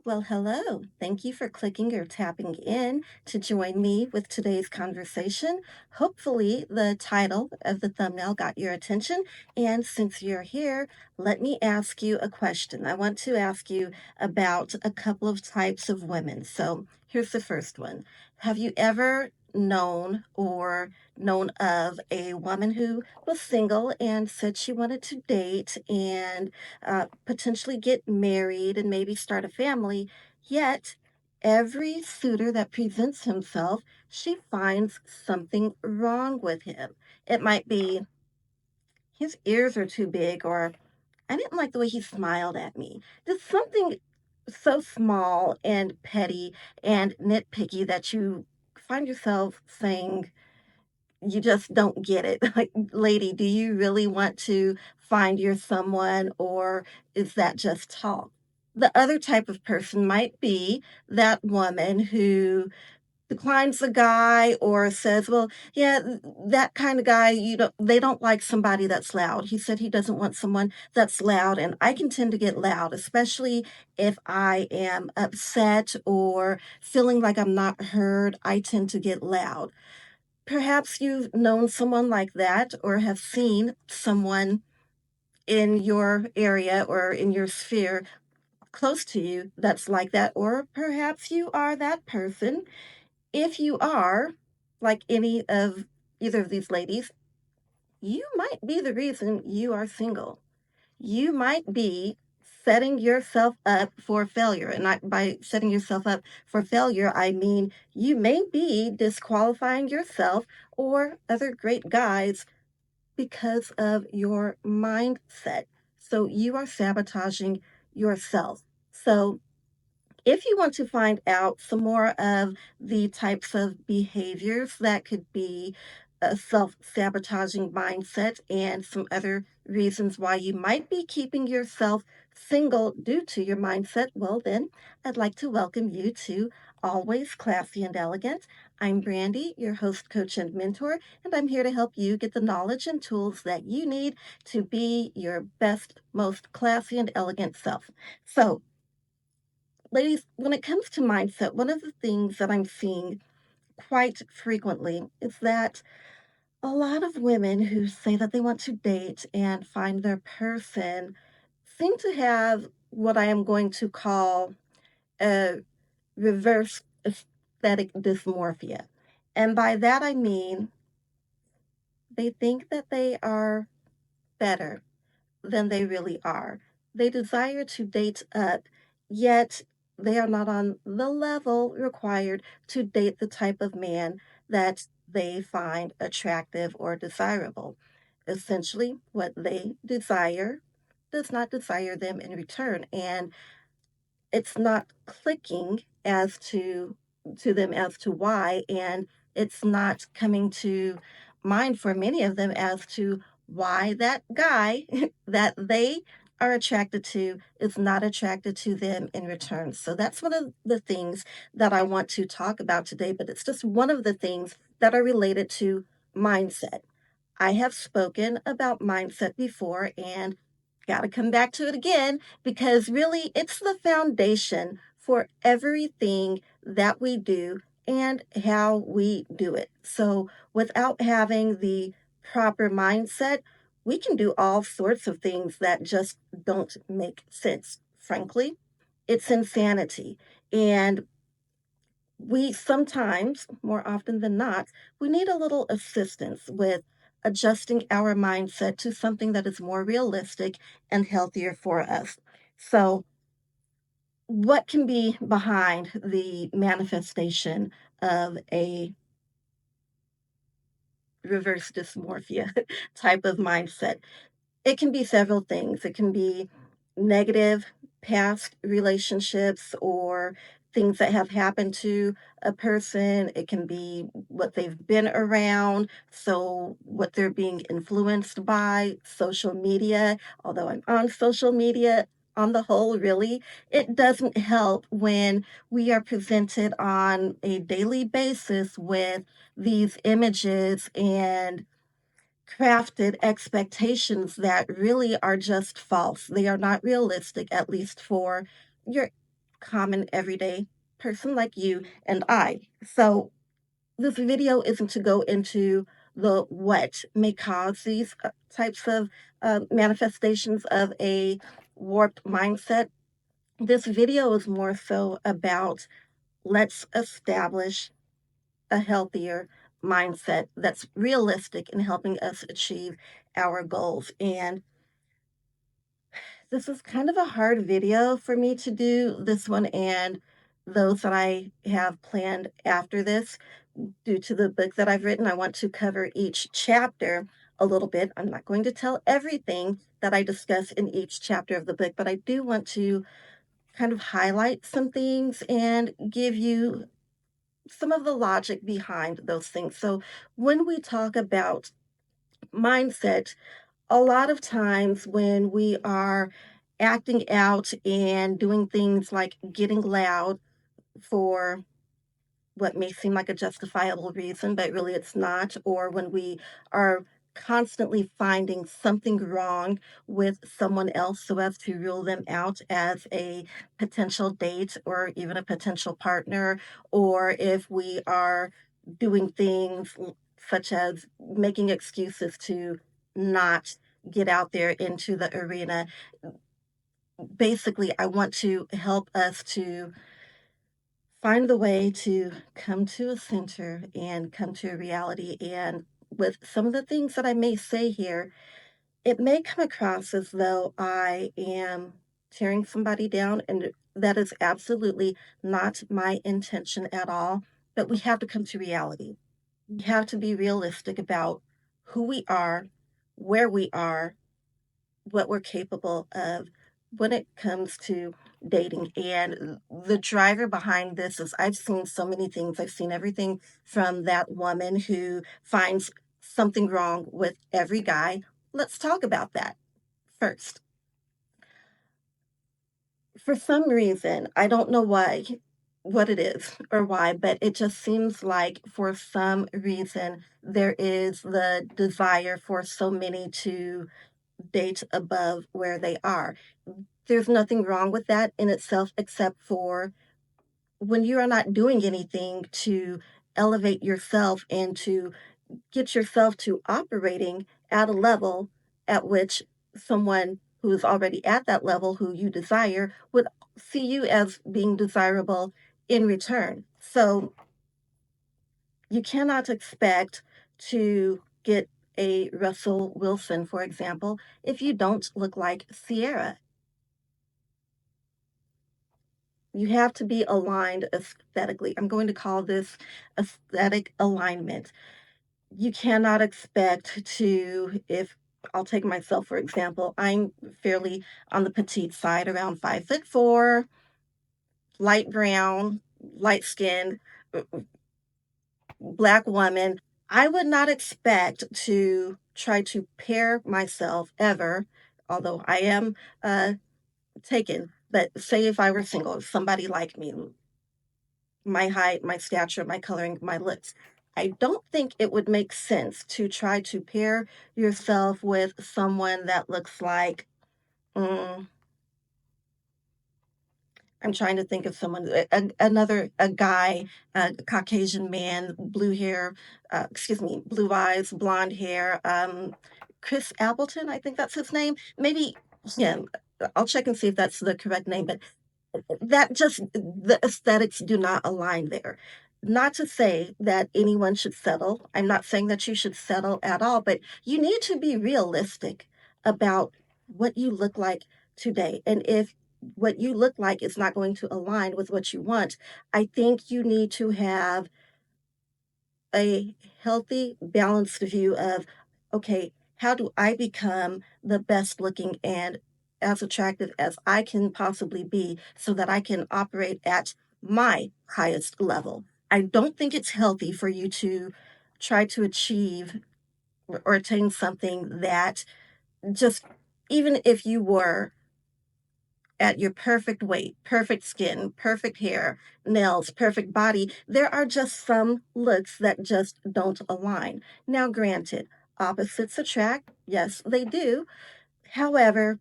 Well, hello. Thank you for clicking or tapping in to join me with today's conversation. Hopefully, the title of the thumbnail got your attention. And since you're here, let me ask you a question. I want to ask you about a couple of types of women. So here's the first one. Have you ever known of a woman who was single and said she wanted to date and potentially get married and maybe start a family? Yet, every suitor that presents himself, she finds something wrong with him. It might be his ears are too big, or I didn't like the way he smiled at me. Just something so small and petty and nitpicky that you find yourself saying, you just don't get it. Like, lady, do you really want to find your someone, or is that just talk? The other type of person might be that woman who declines the guy or says, well, yeah, that kind of guy, they don't like somebody that's loud. He said he doesn't want someone that's loud, and I can tend to get loud, especially if I am upset or feeling like I'm not heard. I tend to get loud. Perhaps you've known someone like that or have seen someone in your area or in your sphere close to you that's like that, or perhaps you are that person. If you are like any of either of these ladies, you might be the reason you are single. You might be setting yourself up for failure. And by setting yourself up for failure, I mean you may be disqualifying yourself or other great guys because of your mindset. So you are sabotaging yourself. So if you want to find out some more of the types of behaviors that could be a self sabotaging mindset and some other reasons why you might be keeping yourself single due to your mindset, well, then I'd like to welcome you to Always Classy and Elegant. I'm Brandy, your host, coach, and mentor, and I'm here to help you get the knowledge and tools that you need to be your best, most classy and elegant self. So, ladies, when it comes to mindset, one of the things that I'm seeing quite frequently is that a lot of women who say that they want to date and find their person seem to have what I am going to call a reverse aesthetic dysmorphia. And by that I mean they think that they are better than they really are. They desire to date up, yet they are not on the level required to date the type of man that they find attractive or desirable. Essentially, what they desire does not desire them in return. And it's not clicking as to them as to why, and it's not coming to mind for many of them as to why that guy that they are attracted to is not attracted to them in return. So that's one of the things that I want to talk about today, but it's just one of the things that are related to mindset. I have spoken about mindset before and got to come back to it again because really it's the foundation for everything that we do and how we do it. So, without having the proper mindset, we can do all sorts of things that just don't make sense. Frankly, it's insanity. And we sometimes, more often than not, we need a little assistance with adjusting our mindset to something that is more realistic and healthier for us. So, what can be behind the manifestation of a reverse dysmorphia type of mindset? It can be several things. It can be negative past relationships or things that have happened to a person. It can be what they've been around, so what they're being influenced by, social media. Although I'm on social media, on the whole, really, it doesn't help when we are presented on a daily basis with these images and crafted expectations that really are just false. They are not realistic, at least for your common everyday person like you and I. So this video isn't to go into the what may cause these types of manifestations of a warped mindset. This video is more so about let's establish a healthier mindset that's realistic in helping us achieve our goals. And this is kind of a hard video for me to do, this one and those that I have planned after this. Due to the book that I've written, I want to cover each chapter a little bit. I'm not going to tell everything that I discuss in each chapter of the book, but I do want to kind of highlight some things and give you some of the logic behind those things. So, when we talk about mindset, a lot of times when we are acting out and doing things like getting loud for what may seem like a justifiable reason, but really it's not, or when we are constantly finding something wrong with someone else so as to rule them out as a potential date or even a potential partner, or if we are doing things such as making excuses to not get out there into the arena. Basically, I want to help us to find the way to come to a center and come to a reality. And with some of the things that I may say here, it may come across as though I am tearing somebody down, and that is absolutely not my intention at all. But we have to come to reality. We have to be realistic about who we are, where we are, what we're capable of when it comes to dating. And the driver behind this is I've seen so many things. I've seen everything from that woman who finds something wrong with every guy. Let's talk about that first. For some reason, I don't know why, what it is or why, but it just seems like for some reason there is the desire for so many to date above where they are. There's nothing wrong with that in itself, except for when you are not doing anything to elevate yourself and to get yourself to operating at a level at which someone who is already at that level, who you desire, would see you as being desirable in return. So you cannot expect to get a Russell Wilson, for example, if you don't look like Sierra. You have to be aligned aesthetically. I'm going to call this aesthetic alignment. You cannot expect to, if I'll take myself for example, I'm fairly on the petite side, around 5'4", light brown, light skinned, black woman. I would not expect to try to pair myself ever, although I am taken. But say if I were single, somebody like me, my height, my stature, my coloring, my looks. I don't think it would make sense to try to pair yourself with someone that looks like, mm, I'm trying to think of someone, a guy, a Caucasian man, blue hair, excuse me, blue eyes, blonde hair, Chris Appleton, I think that's his name. Maybe him. I'll check and see if that's the correct name, but that just the aesthetics do not align there. Not to say that anyone should settle. I'm not saying that you should settle at all, but you need to be realistic about what you look like today. And if what you look like is not going to align with what you want, I think you need to have a healthy, balanced view of, okay, how do I become the best looking and as attractive as I can possibly be so that I can operate at my highest level? I don't think it's healthy for you to try to achieve or attain something that just, even if you were at your perfect weight, perfect skin, perfect hair, nails, perfect body, there are just some looks that just don't align. Now, granted, opposites attract. Yes, they do. However,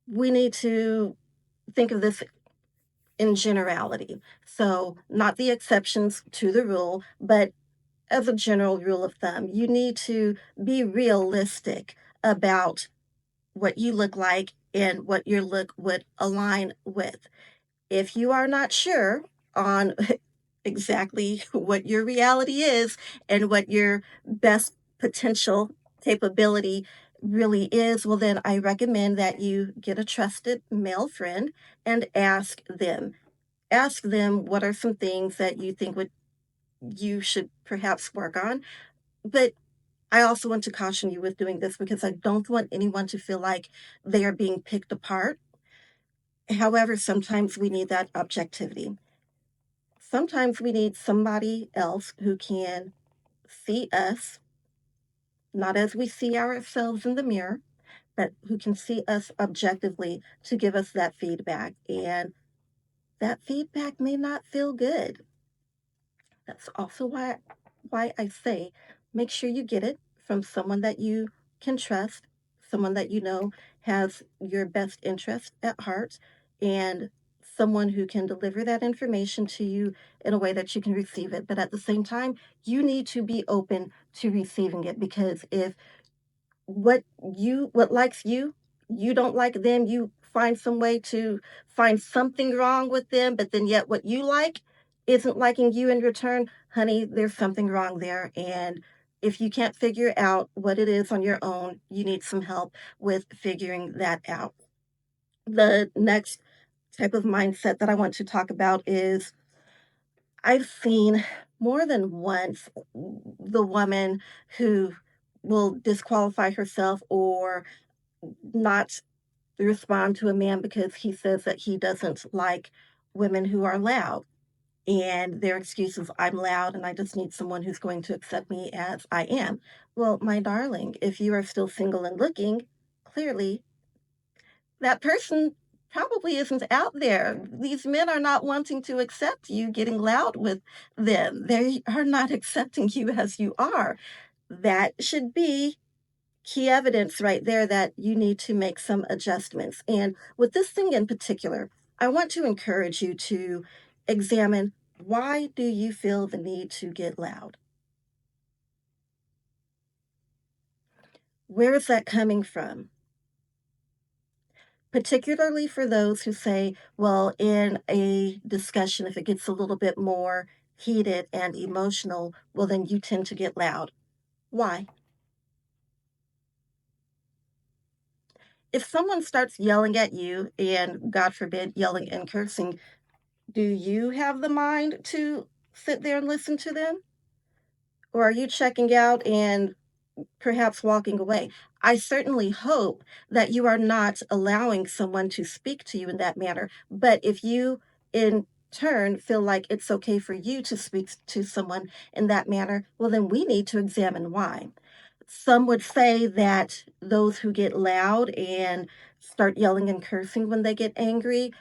we need to think of this in generality. So, not the exceptions to the rule, but as a general rule of thumb, you need to be realistic about what you look like and what your look would align with. If you are not sure on exactly what your reality is and what your best potential capability really is, well, then I recommend that you get a trusted male friend and ask them. Ask them what are some things that you think would you should perhaps work on. But I also want to caution you with doing this because I don't want anyone to feel like they are being picked apart. However, sometimes we need that objectivity. Sometimes we need somebody else who can see us, not as we see ourselves in the mirror, but who can see us objectively to give us that feedback. And that feedback may not feel good. That's also why I say make sure you get it from someone that you can trust, someone that you know has your best interest at heart, and someone who can deliver that information to you in a way that you can receive it. But at the same time, you need to be open to receiving it because if what likes you, you don't like them, you find some way to find something wrong with them, but then yet what you like isn't liking you in return, honey, there's something wrong there. And if you can't figure out what it is on your own, you need some help with figuring that out. The next type of mindset that I want to talk about is I've seen more than once the woman who will disqualify herself or not respond to a man because he says that he doesn't like women who are loud. And their excuse is, I'm loud and I just need someone who's going to accept me as I am. Well, my darling, if you are still single and looking, clearly that person probably isn't out there. These men are not wanting to accept you getting loud with them. They are not accepting you as you are. That should be key evidence right there that you need to make some adjustments. And with this thing in particular, I want to encourage you to examine why do you feel the need to get loud? Where is that coming from? Particularly for those who say, well, in a discussion, if it gets a little bit more heated and emotional, well, then you tend to get loud. Why? If someone starts yelling at you, and God forbid, yelling and cursing, do you have the mind to sit there and listen to them? Or are you checking out and perhaps walking away? I certainly hope that you are not allowing someone to speak to you in that manner. But if you, in turn, feel like it's okay for you to speak to someone in that manner, well, then we need to examine why. Some would say that those who get loud and start yelling and cursing when they get angry,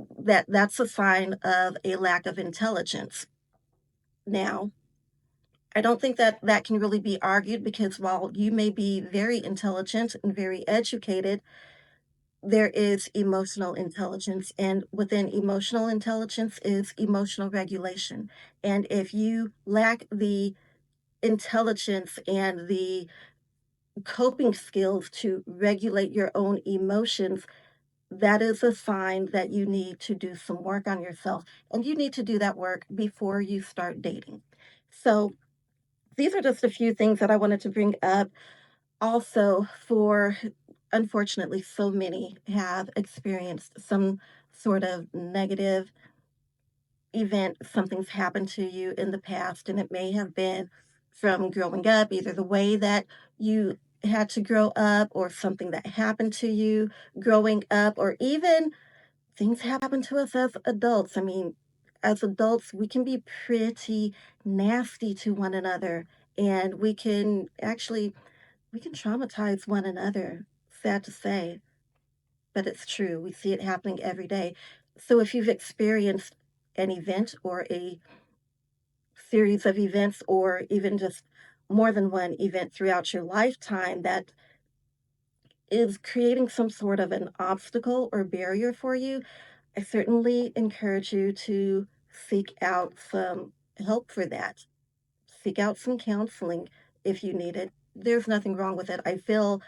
that's a sign of a lack of intelligence. Now, I don't think that that can really be argued because while you may be very intelligent and very educated, there is emotional intelligence. And within emotional intelligence is emotional regulation. And if you lack the intelligence and the coping skills to regulate your own emotions, that is a sign that you need to do some work on yourself. And you need to do that work before you start dating. So, these are just a few things that I wanted to bring up. Also, for unfortunately, so many have experienced some sort of negative event. Something's happened to you in the past, and it may have been from growing up, either the way that you had to grow up, or something that happened to you growing up, or even things happen to us as adults. I mean, as adults, we can be pretty nasty to one another, and we can traumatize one another. Sad to say, but it's true. We see it happening every day. So if you've experienced an event or a series of events, or even just more than one event throughout your lifetime that is creating some sort of an obstacle or barrier for you, I certainly encourage you to seek out some help for that. Seek out some counseling if you need it. There's nothing wrong with it. I feel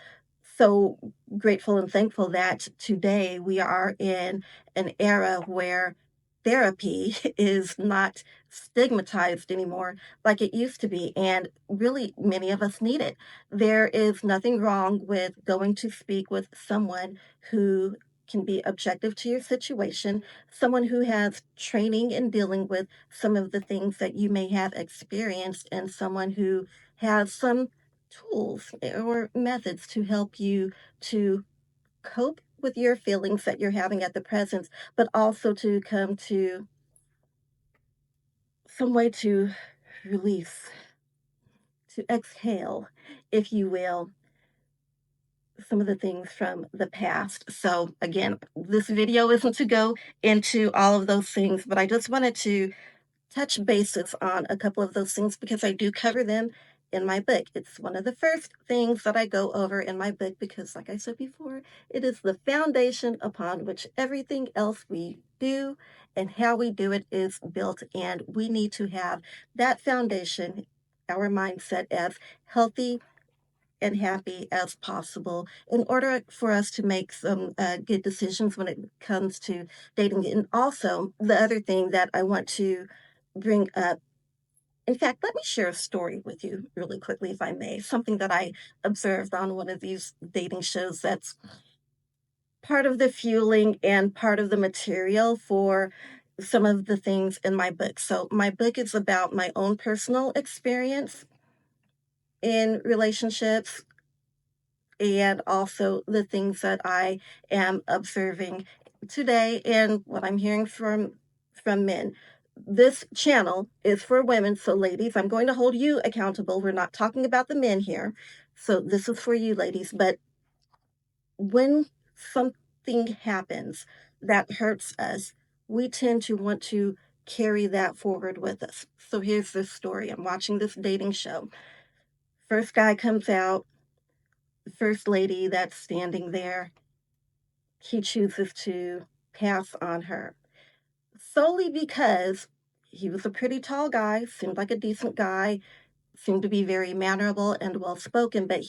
so grateful and thankful that today we are in an era where therapy is not stigmatized anymore like it used to be. And really, many of us need it. There is nothing wrong with going to speak with someone who can be objective to your situation, someone who has training in dealing with some of the things that you may have experienced, and someone who has some tools or methods to help you to cope with your feelings that you're having at the present, but also to come to some way to release, to exhale, if you will, some of the things from the past. So, again, this video isn't to go into all of those things, but I just wanted to touch bases on a couple of those things because I do cover them in my book. It's one of the first things that I go over in my book because, like I said before, it is the foundation upon which everything else we do and how we do it is built. And we need to have that foundation, our mindset, as healthy and happy as possible in order for us to make some good decisions when it comes to dating. And also, the other thing that I want to bring up, in fact, let me share a story with you really quickly, if I may. Something that I observed on one of these dating shows that's part of the fueling and part of the material for some of the things in my book. So, my book is about my own personal experience in relationships and also the things that I am observing today and what I'm hearing from men. This channel is for women, so ladies, I'm going to hold you accountable. We're not talking about the men here. So this is for you ladies, but when something happens that hurts us, we tend to want to carry that forward with us. So here's this story. I'm watching this dating show. First guy comes out, the first lady that's standing there, he chooses to pass on her solely because he was a pretty tall guy, seemed like a decent guy, seemed to be very mannerable and well spoken, but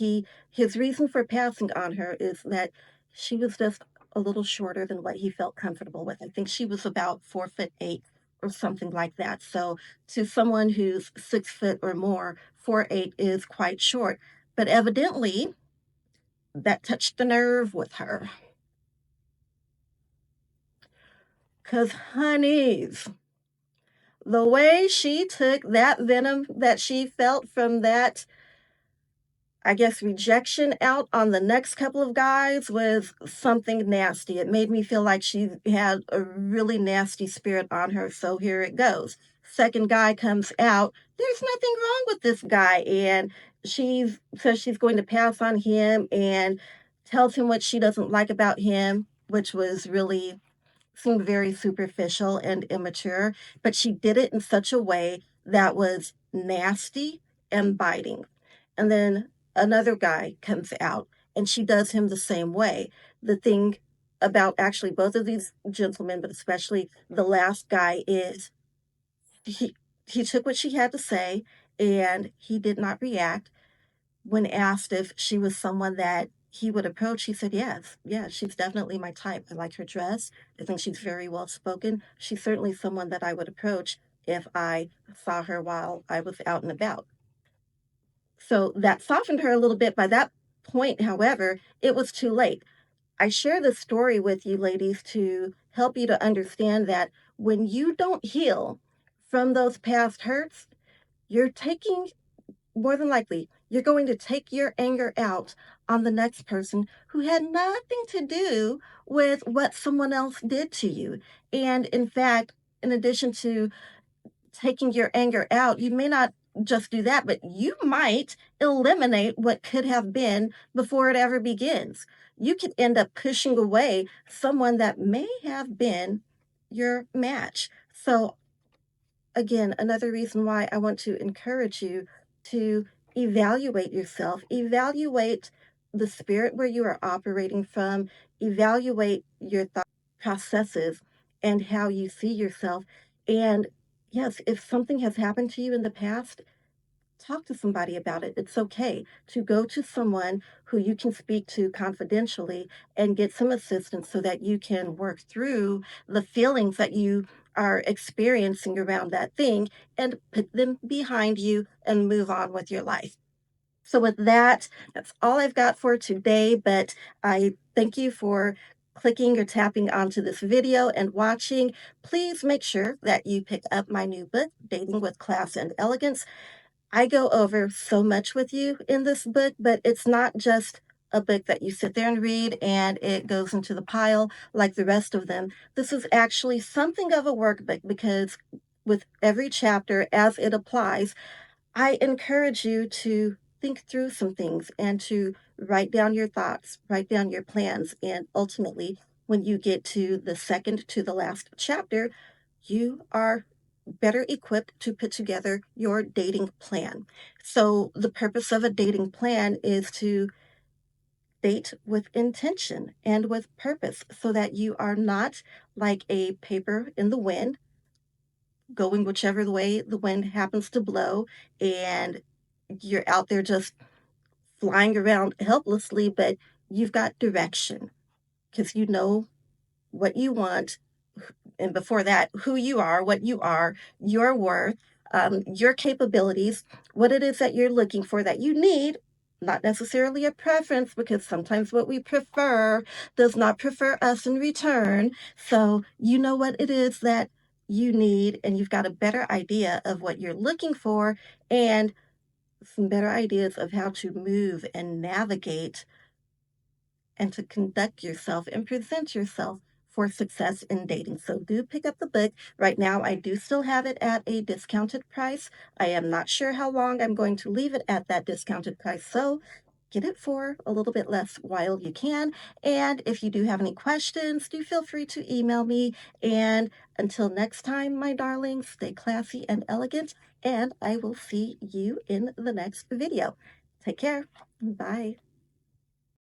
his reason for passing on her is that she was just a little shorter than what he felt comfortable with. I think she was about 4'8" or something like that. So to someone who's 6 foot or more, 4'8" is quite short. But evidently that touched the nerve with her. 'Cause honeys, the way she took that venom that she felt from that, I guess, rejection out on the next couple of guys was something nasty. It made me feel like she had a really nasty spirit on her. So here it goes. Second guy comes out. There's nothing wrong with this guy. And she says she's going to pass on him and tells him what she doesn't like about him, which was really seemed very superficial and immature, but she did it in such a way that was nasty and biting. And then another guy comes out and she does him the same way. The thing about actually both of these gentlemen, but especially the last guy, is he he took what she had to say and he did not react. When asked if she was someone that he would approach, he said, yes, yeah, she's definitely my type. I like her dress. I think she's very well spoken. She's certainly someone that I would approach if I saw her while I was out and about. So that softened her a little bit. By that point, however, it was too late. I share this story with you, ladies, to help you to understand that when you don't heal from those past hurts, you're taking more than likely, you're going to take your anger out on the next person who had nothing to do with what someone else did to you. And in fact, in addition to taking your anger out, you may not just do that, but you might eliminate what could have been before it ever begins. You could end up pushing away someone that may have been your match. So again, another reason why I want to encourage you to evaluate yourself, evaluate the spirit where you are operating from, evaluate your thought processes, and how you see yourself. And yes, if something has happened to you in the past, talk to somebody about it. It's okay to go to someone who you can speak to confidentially and get some assistance so that you can work through the feelings that you are experiencing around that thing and put them behind you and move on with your life. So, with that, that's all I've got for today. But I thank you for clicking or tapping onto this video and watching. Please make sure that you pick up my new book, Dating with Class and Elegance. I go over so much with you in this book, but it's not just a book that you sit there and read and it goes into the pile like the rest of them. This is actually something of a workbook because with every chapter as it applies, I encourage you to think through some things and to write down your thoughts, write down your plans, and ultimately, when you get to the second to the last chapter, you are better equipped to put together your dating plan. So, the purpose of a dating plan is to date with intention and with purpose so that you are not like a paper in the wind, going whichever way the wind happens to blow, and you're out there just flying around helplessly, but you've got direction because you know what you want, and before that, who you are, what you are, your worth, your capabilities, what it is that you're looking for that you need, not necessarily a preference, because sometimes what we prefer does not prefer us in return. So you know what it is that you need, and you've got a better idea of what you're looking for, and some better ideas of how to move and navigate and to conduct yourself and present yourself for success in dating. So do pick up the book. Right now, I do still have it at a discounted price. I am not sure how long I'm going to leave it at that discounted price. So get it for a little bit less while you can. And if you do have any questions, do feel free to email me. And until next time, my darlings, stay classy and elegant. And I will see you in the next video. Take care. Bye.